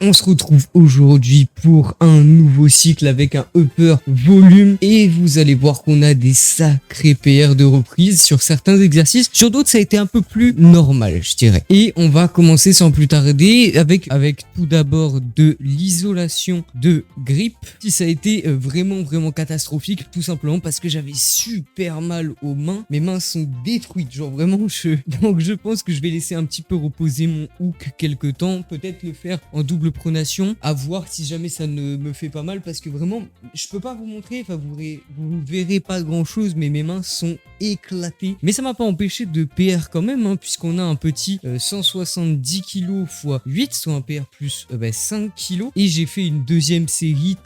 On se retrouve aujourd'hui pour un nouveau cycle avec un upper volume et vous allez voir qu'on a des sacrés PR de reprise sur certains exercices. Sur d'autres, ça a été un peu plus normal, je dirais. Et on va commencer sans plus tarder avec tout d'abord de l'isolation de grippe. Si ça a été vraiment catastrophique, tout simplement parce que j'avais super mal aux mains. Mes mains sont détruites, genre vraiment donc je pense que je vais laisser un petit peu reposer mon hook quelques temps, peut-être le faire en double pronation, à voir si jamais ça ne me fait pas mal, parce que vraiment je peux pas vous montrer, enfin vous verrez pas grand chose, mais mes mains sont éclatées, mais ça m'a pas empêché de PR quand même, hein, puisqu'on a un petit 170 kg x 8, soit un PR plus 5 kg, et j'ai fait une deuxième série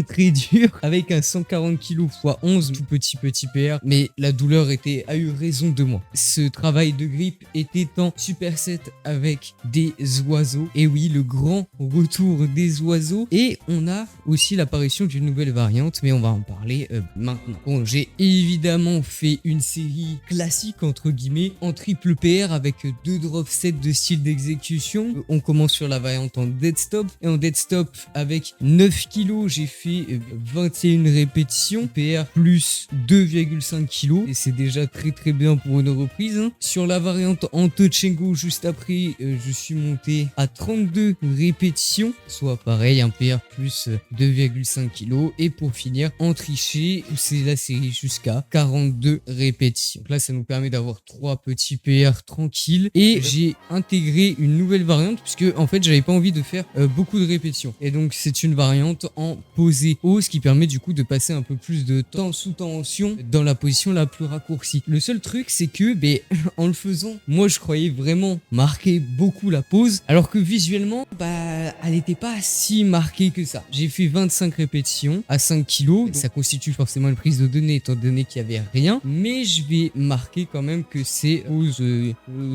très dure avec un 140 kg x 11, tout petit PR, mais la douleur a eu raison de moi. Ce travail de grippe était en superset avec des oiseaux, et oui, le grand retour des oiseaux, et on a aussi l'apparition d'une nouvelle variante, mais on va en parler maintenant. Bon, j'ai évidemment fait une série classique entre guillemets en triple PR avec 2 drop sets de style d'exécution. On commence sur la variante en dead stop, et en dead stop avec 9 kg j'ai fait 21 répétitions PR plus 2,5 kg, et c'est déjà très bien pour une reprise, hein. Sur la variante en touch and go juste après, je suis monté à 32 répétitions, soit pareil, un PR plus 2,5 kg, et pour finir en triché, pousser la série jusqu'à 42 répétitions. Donc là, ça nous permet d'avoir 3 petits PR tranquilles, et j'ai intégré une nouvelle variante puisque en fait j'avais pas envie de faire beaucoup de répétitions, et donc c'est une variante en posé haut, ce qui permet du coup de passer un peu plus de temps sous tension dans la position la plus raccourcie. Le seul truc, c'est que en le faisant, moi je croyais vraiment marquer beaucoup la pose, alors que visuellement elle n'était pas si marquée que ça. J'ai fait 25 répétitions à 5 kg, ça constitue forcément une prise de données étant donné qu'il n'y avait rien, mais je vais marquer quand même que c'est pose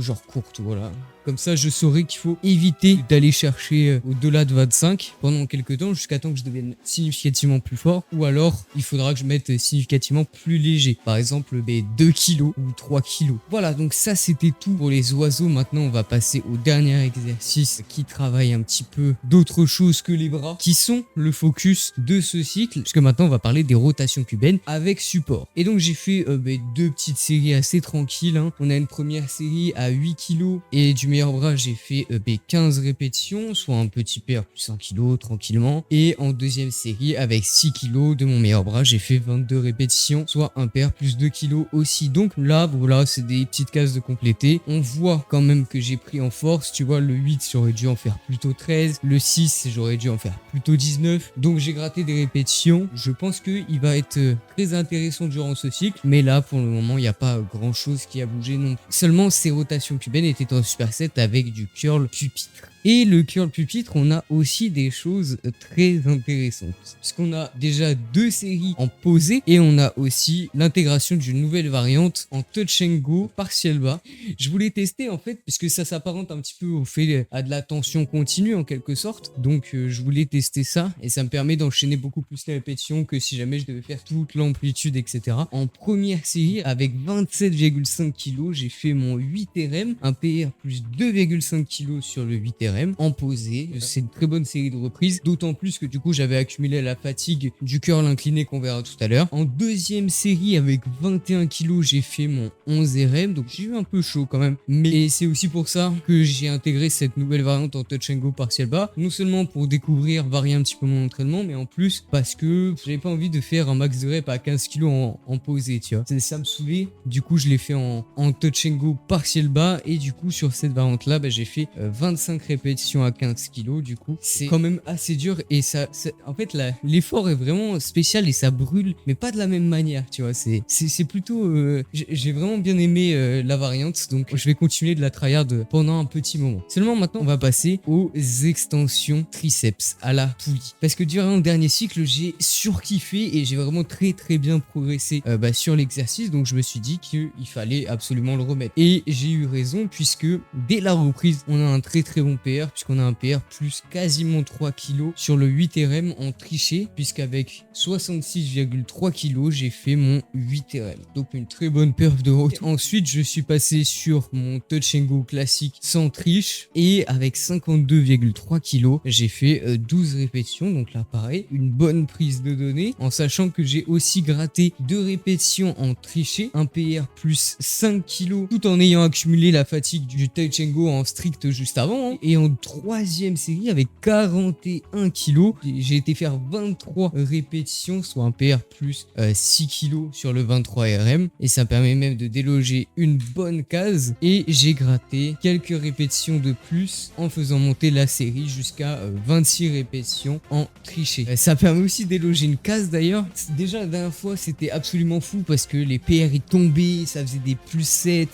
genre courte, voilà. Comme ça, je saurais qu'il faut éviter d'aller chercher au-delà de 25 pendant quelques temps, jusqu'à temps que je devienne significativement plus fort, ou alors il faudra que je mette significativement plus léger, par exemple 2 kg ou 3 kg. Voilà, donc ça c'était tout pour les oiseaux. Maintenant on va passer au dernier exercice qui travaille un petit peu d'autre chose que les bras, qui sont le focus de ce cycle, puisque maintenant on va parler des rotations cubaines avec support. Et donc j'ai fait 2 petites séries assez tranquilles, hein. On a une première série à 8 kg, et du meilleur bras j'ai fait 15 répétitions, soit un petit PR plus 1 kg tranquillement, et en deuxième série avec 6 kg de mon meilleur bras j'ai fait 22 répétitions, soit un PR plus 2 kg aussi. Donc là voilà, c'est des petites cases de compléter. On voit quand même que j'ai pris en force, tu vois, le 8 j'aurais dû en faire plutôt 13, le 6 j'aurais dû en faire plutôt 19, donc j'ai gratté des répétitions. Je pense qu'il va être très intéressant durant ce cycle, mais là pour le moment il n'y a pas grand chose qui a bougé non plus. Seulement ces rotations cubaines étaient en superset avec du curl pupitre. Et le curl pupitre, on a aussi des choses très intéressantes, puisqu'on a déjà 2 séries en posé, et on a aussi l'intégration d'une nouvelle variante en touch and go partiel bas. Je voulais tester en fait, puisque ça s'apparente un petit peu au fait à de la tension continue en quelque sorte, donc je voulais tester ça, et ça me permet d'enchaîner beaucoup plus les répétitions que si jamais je devais faire toute l'amplitude, etc. En première série, avec 27,5 kg, j'ai fait mon 8 RM, un PR plus 2,5 kg sur le 8 RM en posé. C'est une très bonne série de reprises, d'autant plus que du coup j'avais accumulé la fatigue du curl incliné qu'on verra tout à l'heure. En deuxième série avec 21 kg, j'ai fait mon 11 RM, donc j'ai eu un peu chaud quand même, mais c'est aussi pour ça que j'ai intégré cette nouvelle variante en touch and go partiel bas, non seulement pour découvrir, varier un petit peu mon entraînement, mais en plus parce que j'avais pas envie de faire un max de rep à 15 kg en posé, tu vois, ça me saoulait. Du coup je l'ai fait en touch and go partiel bas, et du coup sur cette variante là j'ai fait 25 répétitions à 15 kg. Du coup c'est quand même assez dur, et ça en fait l'effort est vraiment spécial, et ça brûle, mais pas de la même manière, tu vois. C'est plutôt j'ai vraiment bien aimé la variante, donc je vais continuer de la tryhard pendant un petit moment. Seulement maintenant on va passer aux extensions triceps à la poulie, parce que durant le dernier cycle j'ai surkiffé, et j'ai vraiment très bien progressé sur l'exercice, donc je me suis dit qu'il fallait absolument le remettre, et j'ai eu raison, puisque dès la reprise on a un très bon PR PR, puisqu'on a un PR plus quasiment 3 kg sur le 8 RM en triché, puisqu'avec 66,3 kg, j'ai fait mon 8 RM. Donc une très bonne perf de route. Ensuite, je suis passé sur mon Touch and Go classique sans triche, et avec 52,3 kg, j'ai fait 12 répétitions. Donc là, pareil, une bonne prise de données, en sachant que j'ai aussi gratté 2 répétitions en triché, un PR plus 5 kg, tout en ayant accumulé la fatigue du Touch and Go en strict juste avant, hein. Et en troisième série, avec 41 kg, j'ai été faire 23 répétitions, soit un PR plus 6 kg sur le 23 RM, et ça permet même de déloger une bonne case, et j'ai gratté quelques répétitions de plus en faisant monter la série jusqu'à 26 répétitions en triché. Ça permet aussi de déloger une case d'ailleurs. Déjà la dernière fois c'était absolument fou parce que les PR ils tombaient, ça faisait des plus 7,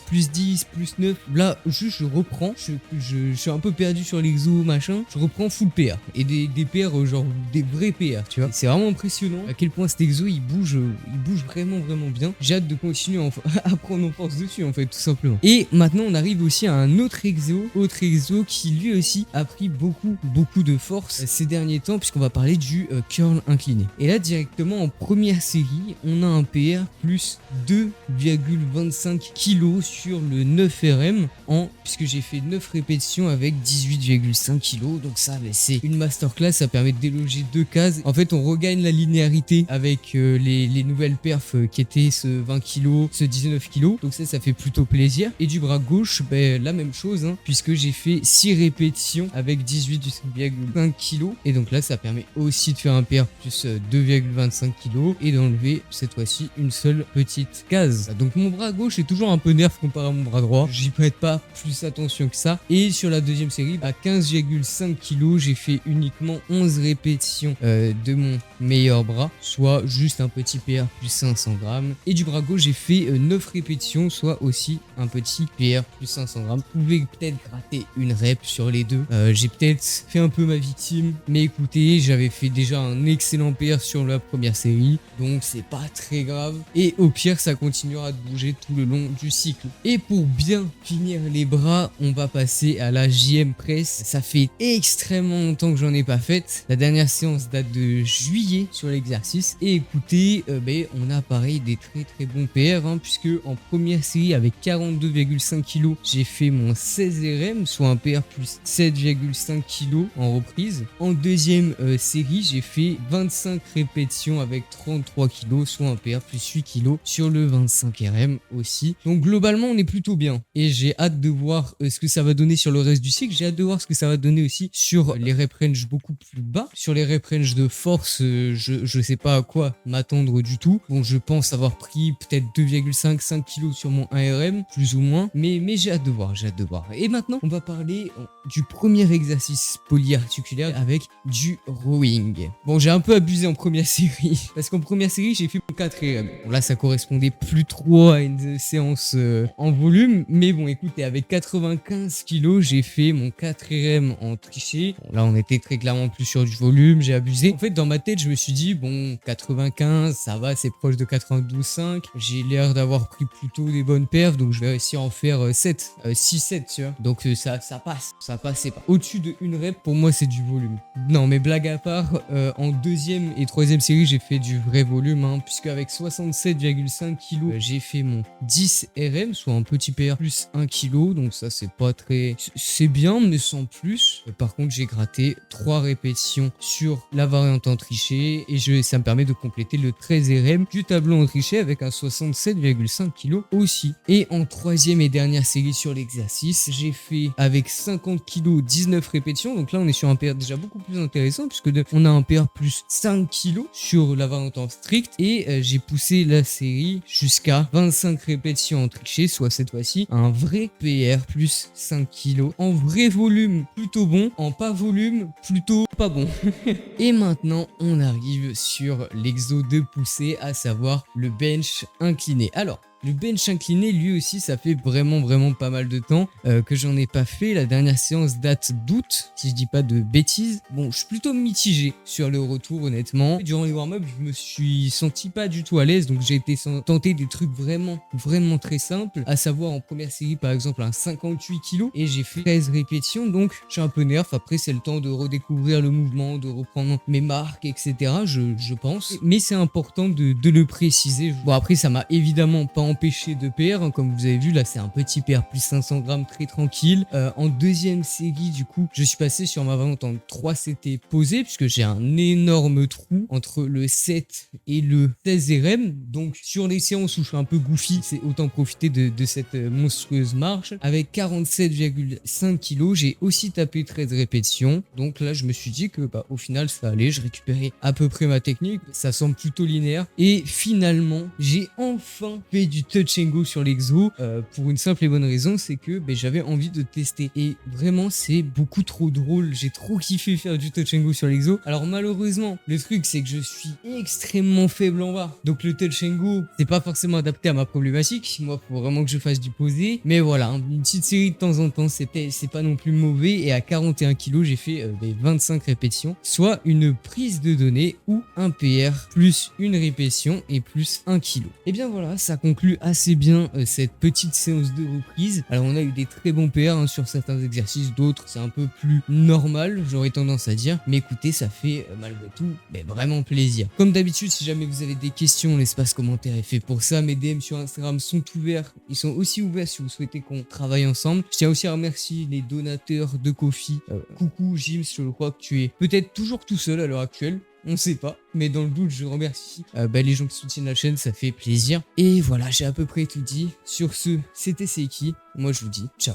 plus 10, plus 9. Là juste je reprends, je suis un peu perdu sur l'exo machin, je reprends full PR et des PR genre des vrais PR, tu vois. C'est vraiment impressionnant à quel point cet exo il bouge vraiment bien. J'ai hâte de continuer à prendre en force dessus en fait, tout simplement. Et maintenant on arrive aussi à un autre exo qui lui aussi a pris beaucoup de force ces derniers temps, puisqu'on va parler du curl incliné. Et là directement en première série, on a un PR plus 2,25 kg sur le 9 RM puisque j'ai fait 9 répétitions avec 18,5 kg. Donc ça, c'est une masterclass, ça permet de déloger 2 cases. En fait, on regagne la linéarité avec les nouvelles perfs qui étaient ce 20 kg, ce 19 kg. Donc ça fait plutôt plaisir. Et du bras gauche, la même chose, hein, puisque j'ai fait 6 répétitions avec 18,5 kg. Et donc là, ça permet aussi de faire un PR plus 2,25 kg et d'enlever cette fois-ci une seule petite case. Donc mon bras gauche est toujours un peu nerf comparé à mon bras droit. J'y prête pas plus attention que ça. Et sur la deuxième série, à 15,5 kg, j'ai fait uniquement 11 répétitions de mon meilleur bras, soit juste un petit PR plus 500 grammes. Et du bras gauche, j'ai fait 9 répétitions, soit aussi un petit PR plus 500 grammes. Vous pouvez peut-être gratter une rep sur les deux. J'ai peut-être fait un peu ma victime, mais écoutez, j'avais fait déjà un excellent PR sur la première série, donc c'est pas très grave. Et au pire, ça continuera de bouger tout le long du cycle. Et pour bien finir les bras, on va passer à la JM Press. Ça fait extrêmement longtemps que j'en ai pas faite. La dernière séance date de juillet sur l'exercice. Et écoutez, on a pareil des très bons PR, hein, puisque en première série avec 42,5 kg, j'ai fait mon 16 RM, soit un PR plus 7,5 kg en reprise. En deuxième série, j'ai fait 25 répétitions avec 33 kg, soit un PR plus 8 kg sur le 25 RM aussi. Donc globalement, on est plutôt bien. Et j'ai hâte de voir ce que ça va donner sur le reste du cycle. J'ai hâte de voir ce que ça va donner aussi sur les rep range beaucoup plus bas. Sur les rep range de force, je sais pas à quoi m'attendre du tout. Bon, je pense avoir pris peut-être 2,5 kg sur mon 1RM, plus ou moins. Mais j'ai hâte de voir, Et maintenant, on va parler du premier exercice polyarticulaire avec du rowing. Bon, j'ai un peu abusé en première série, parce qu'en première série, j'ai fait mon 4RM. Bon, là, ça correspondait plus trop à une séance en volume, mais bon, écoutez, avec 95 kg, j'ai fait mon 4RM en triché. Bon, là, on était très clairement plus sur du volume, j'ai abusé. En fait, dans ma tête, je me suis dit, bon, 95, ça va, c'est proche de 92,5. J'ai l'air d'avoir pris plutôt des bonnes perfs, donc je vais réussir à en faire 7, 6-7, tu vois. Donc ça passe, ça passait pas. Au-dessus de une rep, pour moi, c'est du volume. Non, mais blague à part, en deuxième et troisième série, j'ai fait du vrai volume, hein, puisque avec 67,5 kg, j'ai fait mon 10 RM, soit un petit PR plus 1 kg, donc ça c'est pas très... C'est bien, mais sans plus. Par contre, j'ai gratté 3 répétitions sur la variante en triché, et ça me permet de compléter le 13 RM du tableau en triché avec un 67,5 kg aussi. Et en troisième et dernière série sur l'exercice, j'ai fait avec 50 kg 19 répétitions, donc là on est sur un PR déjà beaucoup plus intéressant, puisque on a un PR plus 5 kg sur la variante en strict, et j'ai poussé la série jusqu'à 25 répétitions en triché, soit cette fois-ci un vrai PR plus 5 kg en vrai volume plutôt bon, en pas volume plutôt pas bon. Et maintenant on arrive sur l'exo de poussée, à savoir le bench incliné. Alors Le bench incliné, lui aussi, ça fait vraiment pas mal de temps que j'en ai pas fait. La dernière séance date d'août, si je dis pas de bêtises. Bon, je suis plutôt mitigé sur le retour, honnêtement. Durant les warm-up, je me suis senti pas du tout à l'aise, donc j'ai été tenter des trucs vraiment très simples, à savoir en première série, par exemple, un 58 kg, et j'ai fait 13 répétitions, donc je suis un peu nerf. Après, c'est le temps de redécouvrir le mouvement, de reprendre mes marques, etc. Je pense. Mais c'est important de le préciser. Bon, après, ça m'a évidemment pas empêché de PR, hein, comme vous avez vu, là, c'est un petit PR plus 500 grammes très tranquille. En deuxième série, du coup, je suis passé sur ma variante en 3 CT posé, puisque j'ai un énorme trou entre le 7 et le 16 RM. Donc, sur les séances où je suis un peu goofy, c'est autant profiter de cette monstrueuse marche. Avec 47,5 kg, j'ai aussi tapé 13 répétitions. Donc là, je me suis dit que bah, au final, ça allait. Je récupérais à peu près ma technique. Ça semble plutôt linéaire. Et finalement, j'ai enfin fait du touch and go sur l'exo pour une simple et bonne raison, c'est que bah, j'avais envie de tester. Et vraiment, c'est beaucoup trop drôle. J'ai trop kiffé faire du touch and go sur l'exo. Alors malheureusement, le truc, c'est que je suis extrêmement faible en barre. Donc le touch and go, c'est pas forcément adapté à ma problématique. Moi, faut vraiment que je fasse du posé. Mais voilà, hein, une petite série de temps en temps, c'est pas non plus mauvais. Et à 41 kg, j'ai fait 25 répétitions, soit une prise de données ou un PR plus une répétition et plus 1 kg. Et bien voilà, ça conclut assez bien cette petite séance de reprise. Alors on a eu des très bons PR hein, sur certains exercices, d'autres c'est un peu plus normal, j'aurais tendance à dire. Mais écoutez, ça fait malgré tout vraiment plaisir. Comme d'habitude, si jamais vous avez des questions, l'espace commentaire est fait pour ça. Mes DM sur Instagram sont ouverts. Ils sont aussi ouverts si vous souhaitez qu'on travaille ensemble. Je tiens aussi à remercier les donateurs de Ko-fi. Coucou Jims, je crois que tu es peut-être toujours tout seul à l'heure actuelle. On sait pas, mais dans le doute, je remercie les gens qui soutiennent la chaîne, ça fait plaisir. Et voilà, j'ai à peu près tout dit. Sur ce, c'était Seiki. Moi, je vous dis ciao.